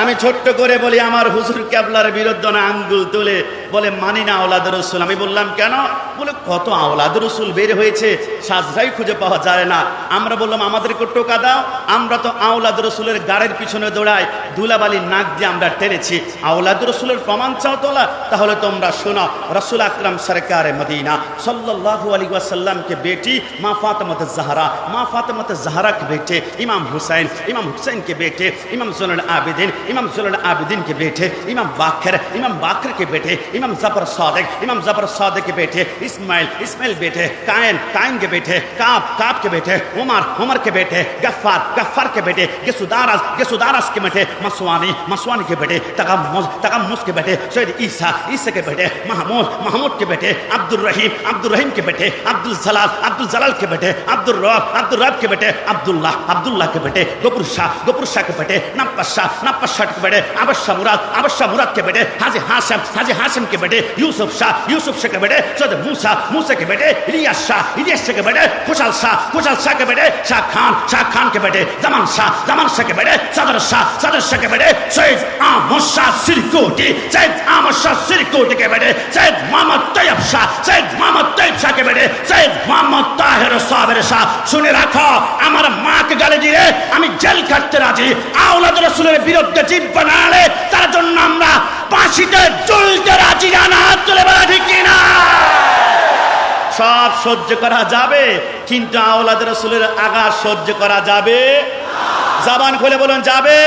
আমি ছোট্ট করে বলি, আমার হুজুর কেবলার বিরুদ্ধে না আঙ্গুল তুলে বলে মানি না আওলাদ রসুল। আমি বললাম কেন? বলে কত আওলাদ রসুল বের হয়েছে, সাজরাই খুঁজে পাওয়া যায় না। আমরা বললাম আমাদেরকে টোকা দাও, আমরা তো আওলাদ রসুলের গাড়ির পিছনে দৌড়াই, ধুলাবালি নাক দিয়ে আমরা টেনেছি। আওলাদ রসুলের প্রমাণ চাও তোলা? তাহলে তোমরা শোনো, রসুল আকরাম সরকার মদিনা सल्लल्लाहु अलैहि वसल्लम के बेटी माँ फातिमा ज़हरा, माँ फातिमा ज़हरा के बेटे इमाम हुसैन के बेटे इमाम ज़ुल्ल आबिदीन के बेटे इमाम बाकर के बेटे इमाम ज़फ़र सादिक के बेटे इस्माइल बेटे कायन के बेटे काब के बेटे उमर के बेटे गफ्फार के बेटे गेसुदारस के बेटे मसवानी के बेटे तगम्मुस के बेटे सैयद ईसा के बेटे महमूद के बेटे अब्दुल रहीम के बेटे अब्दुल जलाल के बेटे अब्दुल रब के बेटे अब्दुल्लाह के बेटे गफूर शाह के बेटे नप्पा शाह के बेटे अबशा मुराद के बेटे हाजी हाशिम के बेटे यूसुफ शाह के बेटे सैयद मूसा के बेटे इलियास शाह के बेटे खुशहाल शाह के बेटे शाह खान के बेटे जमान शाह के बेटे सदर शाह के बेटे सैयद अहमद शाह सिरकोटी के बेटे सैयद मोहम्मद तैयब शाह के बेटे सैयद मोहम्मद ताहिर साबिर शाह। শুনে রাখো, আমার মাকে গালি দিয়ে আমি জেল কাটতে রাজি। আওলাদ রাসূলের বিরুদ্ধে জিদ বানালে তার জন্য আমরা ফাঁসিতে ঝুলতে রাজি। জানা তুলে বলা ঠিক কিনা? সব সহ্য করা যাবে, কিন্তু আওলাদ রাসূলের আগা সহ্য করা যাবে? জবান খুলে বলুন যাবে।